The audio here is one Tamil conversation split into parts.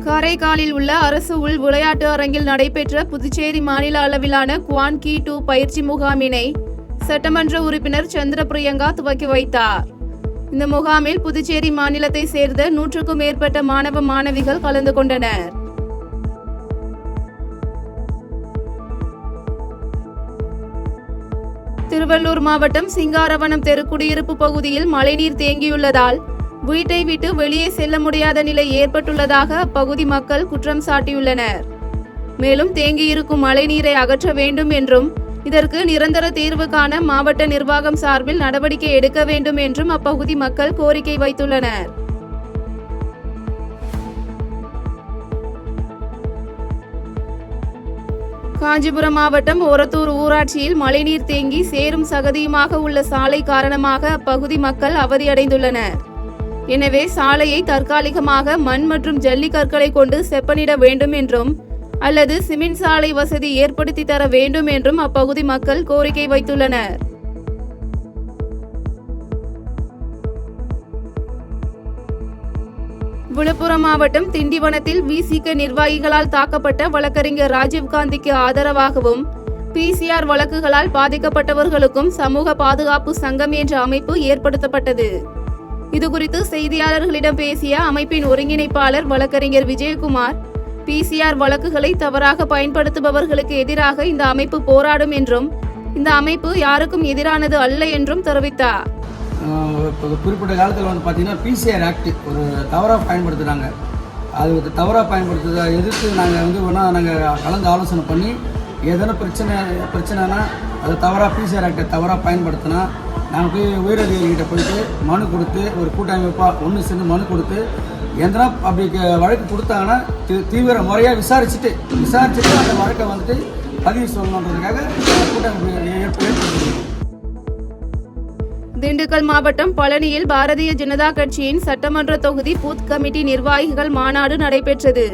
காரைக்காலில் உள்ள அரசு உள் விளையாட்டு அரங்கில் நடைபெற்ற புதுச்சேரி மாநில அளவிலான குவான் கி 2 பயிற்சி முகாமினை சட்டமன்ற உறுப்பினர் சந்திர பிரியங்கா துவக்கி வைத்தார். இந்த முகாமில் புதுச்சேரி மாநிலத்தை சேர்ந்த 100க்கும் மேற்பட்ட மாணவ மாணவிகள் கலந்து கொண்டனர். திருவள்ளூர் மாவட்டம் சிங்காரவனம் தெரு குடியிருப்பு பகுதியில் மழைநீர் தேங்கியுள்ளதால் வீட்டை விட்டு வெளியே செல்ல முடியாத நிலை ஏற்பட்டுள்ளதாக அப்பகுதி மக்கள் குற்றம் சாட்டியுள்ளனர். மேலும் தேங்கியிருக்கும் மழைநீரை அகற்ற வேண்டும் என்றும் இதற்கு நிரந்தர தீர்வு காண மாவட்ட நிர்வாகம் சார்பில் நடவடிக்கை எடுக்க வேண்டும் என்றும் அப்பகுதி மக்கள் கோரிக்கை வைத்துள்ளனர். காஞ்சிபுரம் மாவட்டம் ஒரத்தூர் ஊராட்சியில் மழைநீர் தேங்கி சேரும் சகதியுமாக உள்ள சாலை காரணமாக அப்பகுதி மக்கள் அவதியடைந்துள்ளனர். எனவே சாலையை தற்காலிகமாக மண் மற்றும் ஜல்லி கற்களை கொண்டு செப்பனிட வேண்டும் என்றும் அல்லது சிமெண்ட் சாலை வசதி ஏற்படுத்தி தர வேண்டும் என்றும் அப்பகுதி மக்கள் கோரிக்கை வைத்துள்ளனர். விழுப்புரம் மாவட்டம் திண்டிவனத்தில் விசிக நிர்வாகிகளால் தாக்கப்பட்ட வழக்கறிஞர் ராஜீவ்காந்திக்கு ஆதரவாகவும் PCR வழக்குகளால் பாதிக்கப்பட்டவர்களுக்கும் சமூக பாதுகாப்பு சங்கம் என்ற அமைப்பு ஏற்படுத்தப்பட்டது. இதுகுறித்து செய்தியாளர்களிடம் பேசிய அமைப்பின் ஒருங்கிணைப்பாளர் வழக்கறிஞர் விஜயகுமார், PCR வழக்குகளை தவறாக பயன்படுத்துபவர்களுக்கு எதிராக இந்த அமைப்பு போராடும் என்றும் இந்த அமைப்பு யாருக்கும் எதிரானது அல்ல என்றும் தெரிவித்தார். குறிப்பிட்ட காலத்தில் பார்த்தீங்கன்னா PCR ஆக்ட் ஒரு தவறாக பயன்படுத்துகிறாங்க. அது தவறாக பயன்படுத்துறதை எதிர்த்து நாங்கள் நாங்கள் கலந்து ஆலோசனை பண்ணி எதனா பிரச்சனைனா அது தவறாக PCR ஆக்டை தவறாக பயன்படுத்தினா நாங்கள் போய் உயரதிகாரிகிட்ட போயிட்டு மனு கொடுத்து ஒரு கூட்டமைப்பாக ஒன்று சேர்ந்து மனு கொடுத்து எந்தனா அப்படி வழக்கு கொடுத்தாங்கன்னா தீவிர முறையாக விசாரிச்சுட்டு அந்த வழக்கை பதிவு சொல்லணுன்றதுக்காக கூட்டமைப்பு ஏற்படுத்தி. திண்டுக்கல் மாவட்டம் பழனியில் பாரதிய ஜனதா கட்சியின் சட்டமன்ற தொகுதி பூத் கமிட்டி நிர்வாகிகள் மாநாடு நடைபெற்றது.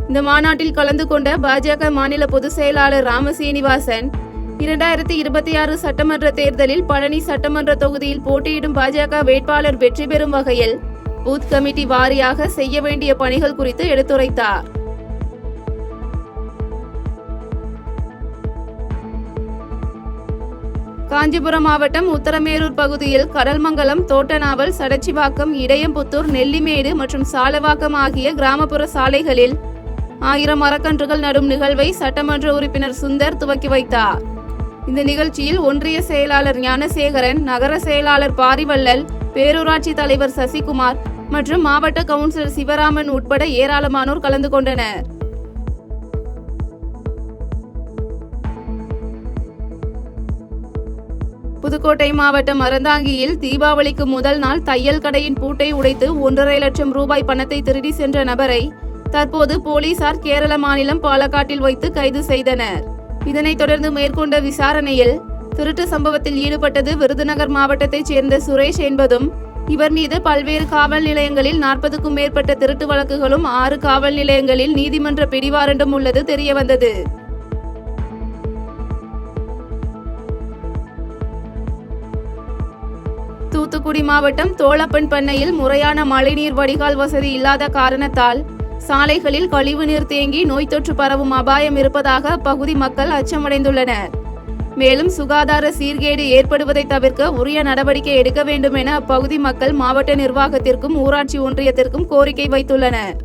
இந்த மாநாட்டில் கலந்து கொண்ட பாஜக மாநில பொதுச் செயலாளர் ராமசீனிவாசன் 2026 சட்டமன்ற தேர்தலில் பழனி சட்டமன்ற தொகுதியில் போட்டியிடும் பாஜக வேட்பாளர் வெற்றி பெறும் வகையில் பூத் கமிட்டி வாரியாக செய்ய வேண்டிய பணிகள் குறித்து எடுத்துரைத்தார். காஞ்சிபுரம் மாவட்டம் உத்தரமேரூர் பகுதியில் கடல்மங்கலம், தோட்டநாவல், சடச்சிவாக்கம், இடையம்புத்தூர், நெல்லிமேடு மற்றும் சாலவாக்கம் ஆகிய கிராமப்புற சாலைகளில் 1000 மரக்கன்றுகள் நடும் நிகழ்வை சட்டமன்ற உறுப்பினர் சுந்தர் துவக்கி வைத்தார். இந்த நிகழ்ச்சியில் ஒன்றிய செயலாளர் ஞானசேகரன், நகர செயலாளர் பாரிவள்ளல், பேரூராட்சி தலைவர் சசிகுமார் மற்றும் மாவட்ட கவுன்சிலர் சிவராமன் உட்பட ஏராளமானோர் கலந்து கொண்டனர். புதுக்கோட்டை மாவட்டம் அறந்தாங்கியில் தீபாவளிக்கு முதல் நாள் தையல் கடையின் பூட்டை உடைத்து 1.5 லட்சம் ரூபாய் பணத்தை திருடி சென்ற நபரை தற்போது போலீசார் கேரள மாநிலம் பாலக்காட்டில் வைத்து கைது செய்தனர். இதனைத் தொடர்ந்து மேற்கொண்ட விசாரணையில் திருட்டு சம்பவத்தில் ஈடுபட்டது விருதுநகர் மாவட்டத்தைச் சேர்ந்த சுரேஷ் என்பதும் இவர் மீது பல்வேறு காவல் நிலையங்களில் 40க்கும் மேற்பட்ட திருட்டு வழக்குகளும் 6 காவல் நிலையங்களில் நீதிமன்ற பிடிவாரண்டும் உள்ளது தெரியவந்தது. தூத்துக்குடி மாவட்டம் தோளப்பன் பண்ணையில் முறையான மழைநீர் வடிகால் வசதி இல்லாத காரணத்தால் சாலைகளில் கழிவுநீர் தேங்கி நோய் தொற்று பரவும் அபாயம் இருப்பதாக அப்பகுதி மக்கள் அச்சமடைந்துள்ளனர். மேலும் சுகாதார சீர்கேடு ஏற்படுவதை தவிர்க்க உரிய நடவடிக்கை எடுக்க வேண்டும் என அப்பகுதி மக்கள் மாவட்ட நிர்வாகத்திற்கும் ஊராட்சி ஒன்றியத்திற்கும் கோரிக்கை வைத்துள்ளனர்.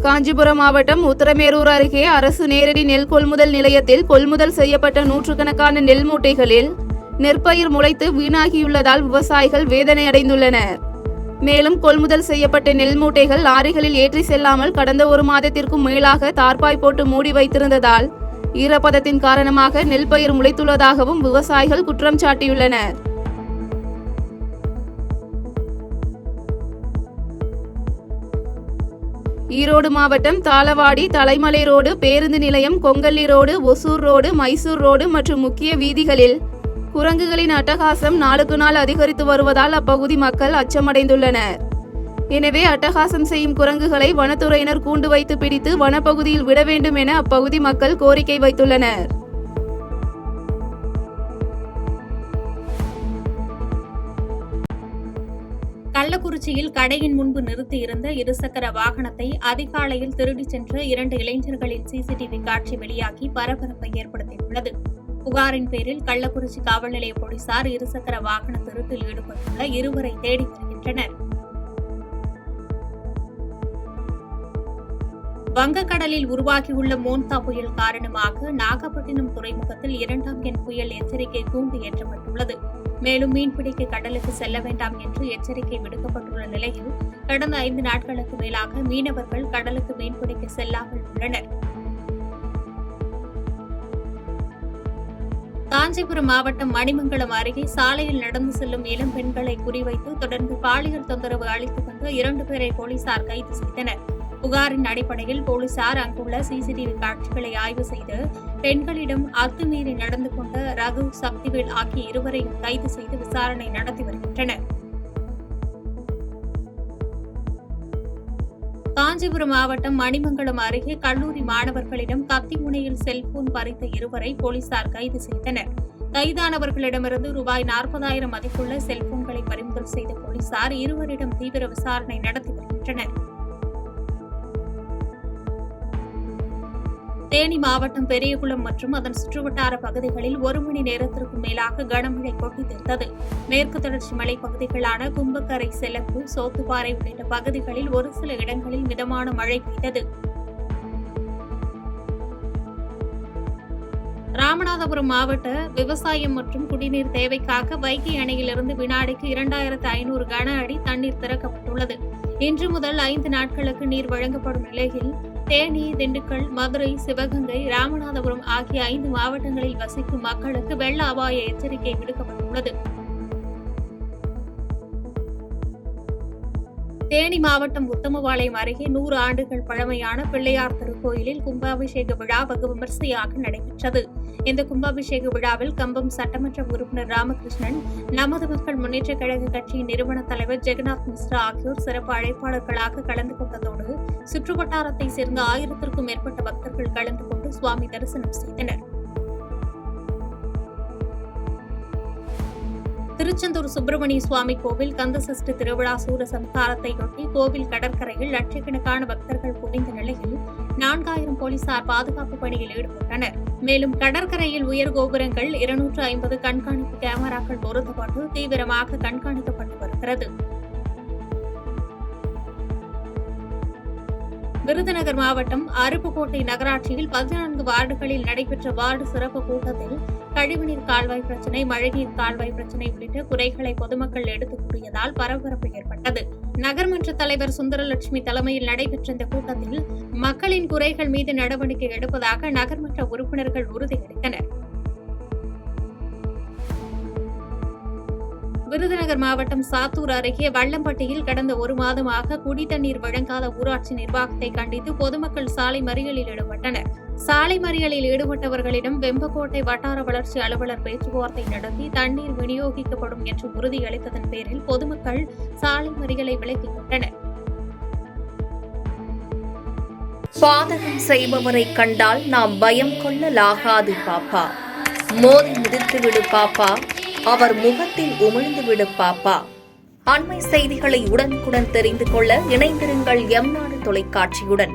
காஞ்சிபுரம் மாவட்டம் உத்தரமேரூர் அருகே அரசு நேரடி நெல் கொள்முதல் நிலையத்தில் கொள்முதல் செய்யப்பட்ட 100கணக்கான நெல் மூட்டைகளில் நெற்பயிர் முளைத்து வீணாகியுள்ளதால் விவசாயிகள் வேதனை அடைந்துள்ளனர். மேலும் கொள்முதல் செய்யப்பட்ட நெல் மூட்டைகள் லாரிகளில் ஏற்றி செல்லாமல் கடந்த 1 மாதத்திற்கும் மேலாக தார்பாய் போட்டு மூடி வைத்திருந்ததால் ஈரப்பதத்தின் காரணமாக நெல் பயிர் முளைத்துள்ளதாகவும் விவசாயிகள் குற்றம் சாட்டியுள்ளனர். ஈரோடு மாவட்டம் தாளவாடி, தலைமலை ரோடு, பேருந்து நிலையம், Kongalli road, Hosur road, Mysore road மற்றும் முக்கிய வீதிகளில் குரங்குகளின் அட்டகாசம் நாளுக்கு நாள் அதிகரித்து வருவதால் அப்பகுதி மக்கள் அச்சமடைந்துள்ளனர். எனவே அட்டகாசம் செய்யும் குரங்குகளை வனத்துறையினர் கூண்டு வைத்து பிடித்து வனப்பகுதியில் விட வேண்டும் என அப்பகுதி மக்கள் கோரிக்கை வைத்துள்ளனர். கள்ளக்குறிச்சியில் கடையின் முன்பு நிறுத்தியிருந்த இருசக்கர வாகனத்தை அதிகாலையில் திருடிச் சென்ற 2 இளைஞர்களின் சிசிடிவி காட்சி வெளியாகி பரபரப்பை ஏற்படுத்தியுள்ளது. புகாரின் பேரில் கள்ளக்குறிச்சி காவல் நிலைய போலீசார் இருசக்கர வாகன திருட்டில் ஈடுபட்டுள்ள இருவரை தேடி வருகின்றனர். வங்கக்கடலில் உருவாகியுள்ள மோன்தா புயல் காரணமாக நாகப்பட்டினம் துறைமுகத்தில் 2ஆம் எண் புயல் எச்சரிக்கை கூண்டு ஏற்றப்பட்டுள்ளது. மேலும் மீன்பிடிக்க கடலுக்கு செல்ல வேண்டாம் என்று எச்சரிக்கை விடுக்கப்பட்டுள்ள நிலையில் கடந்த 5 நாட்களுக்கு மேலாக மீனவர்கள் கடலுக்கு மீன்பிடிக்க செல்லாமல் உள்ளனர். காஞ்சிபுரம் மாவட்டம் மணிமங்கலம் அருகே சாலையில் நடந்து செல்லும் இளம் பெண்களை குறிவைத்து தொடர்ந்து பாலியல் தொந்தரவு அளித்து வந்த 2 பேரை போலீசார் கைது செய்தனர். புகாரின் அடிப்படையில் போலீசார் அங்குள்ள சிசிடிவி காட்சிகளை ஆய்வு செய்து பெண்களிடம் அத்துமீறி நடந்து கொண்ட ரகு, சக்திவேல் ஆகிய இருவரையும் கைது செய்து விசாரணை நடத்தி வருகின்றனர். காஞ்சிபுரம் மாவட்டம் மணிமங்கலம் அருகே கல்லூரி மாணவர்களிடம் கத்தி முனையில் செல்போன் பறித்த இருவரை போலீசார் கைது செய்தனர். கைதானவர்களிடமிருந்து ரூபாய் 40,000 மதிப்புள்ள செல்போன்களை பறிமுதல் செய்த போலீசார் இருவரிடம் தீவிர விசாரணை நடத்தி வருகின்றனர். தேனி மாவட்டம் பெரியகுளம் மற்றும் அதன் சுற்றுவட்டார பகுதிகளில் 1 மணி நேரத்திற்கும் மேலாக கனமழை கொட்டி தீர்த்தது. மேற்கு தொடர்ச்சி மலை பகுதிகளான கும்பக்கரை, செலப்பு, சோத்துப்பாறை உள்ளிட்ட பகுதிகளில் ஒரு சில இடங்களில் மிதமான மழை பெய்தது. ராமநாதபுரம் மாவட்ட விவசாயம் மற்றும் குடிநீர் தேவைக்காக வைகை அணையிலிருந்து வினாடிக்கு 2500 கன அடி தண்ணீர் திறக்கப்பட்டுள்ளது. இன்று முதல் 5 நாட்களுக்கு நீர் வழங்கப்படும் நிலையில் தேனி, திண்டுக்கல், மதுரை, சிவகங்கை, ராமநாதபுரம் ஆகிய 5 மாவட்டங்களில் வசிக்கும் மக்களுக்கு வெள்ள அபாய எச்சரிக்கை விடுக்கப்பட்டுள்ளது. தேனி மாவட்டம் உத்தமபாளையம் அருகே 100 ஆண்டுகள் பழமையான பிள்ளையார் திருக்கோயிலில் கும்பாபிஷேக விழா வெகு விமர்சையாக நடைபெற்றது. இந்த கும்பாபிஷேக விழாவில் கம்பம் சட்டமன்ற உறுப்பினர் ராமகிருஷ்ணன், நமது மக்கள் முன்னேற்றக் கழக கட்சியின் நிறுவன தலைவர் ஜெகநாத் மிஸ்ரா ஆகியோர் சிறப்பு அழைப்பாளர்களாக கலந்து கொண்டதோடு சுற்றுவட்டாரத்தைச் சேர்ந்த 1000க்கும் மேற்பட்ட பக்தர்கள் கலந்து கொண்டு சுவாமி தரிசனம் செய்தனர். திருச்செந்தூர் சுப்பிரமணிய சுவாமி கோவில் கந்தசஷ்டி திருவிழா சூரசம்ஹாரத்தையொட்டி கோவில் கடற்கரையில் லட்சக்கணக்கான பக்தர்கள் குவிந்த நிலையில் 4000 போலீசார் பாதுகாப்பு பணியில் ஈடுபட்டனர். மேலும் கடற்கரையில் உயர் கோபுரங்கள் 250 கண்காணிப்பு கேமராக்கள் பொருத்தப்பட்டு தீவிரமாக கண்காணிக்கப்பட்டு வருகிறது. விருதுநகர் மாவட்டம் அருப்புக்கோட்டை நகராட்சியில் 14 வார்டுகளில் நடைபெற்ற வார்டு சிறப்பு கூட்டத்தில் கழிவுநீர் கால்வாய் பிரச்சினை, மழைநீர் கால்வாய் பிரச்சினை உள்ளிட்ட குறைகளை பொதுமக்கள் எடுத்துக் கூறியதால் பரபரப்பு ஏற்பட்டது. நகர்மன்ற தலைவர் சுந்தரலட்சுமி தலைமையில் நடைபெற்ற இந்த கூட்டத்தில் மக்களின் குறைகள் மீது நடவடிக்கை எடுப்பதாக நகர்மன்ற உறுப்பினர்கள் உறுதியளித்தனர். விருதுநகர் மாவட்டம் சாத்தூர் அருகே வள்ளம்பட்டியில் கடந்த 1 மாதமாக குடிதண்ணீர் வழங்காத ஊராட்சி நிர்வாகத்தை கண்டித்து பொதுமக்கள் சாலை மறியலில் ஈடுபட்டனர். சாலை மறியலில் ஈடுபட்டவர்களிடம் வெம்பக்கோட்டை வட்டார வளர்ச்சி அலுவலர் பேச்சுவார்த்தை நடத்தி தண்ணீர் விநியோகிக்கப்படும் என்று உறுதியளித்ததன் பேரில் பொதுமக்கள் சாலை மறியலை விலக்கிக் கொண்டனர். பாதகம் செய்பவரை கண்டால் நாம் பயம் கொள்ளலாகாது பாப்பா. மோதி மிதித்துவிடு பாப்பா, அவர் முகத்தில் உமிழ்ந்துவிடு பாப்பா. அண்மை செய்திகளை உடனுக்குடன் தெரிந்து கொள்ள இணைந்திருங்கள் எம் நாடு தொலைக்காட்சியுடன்.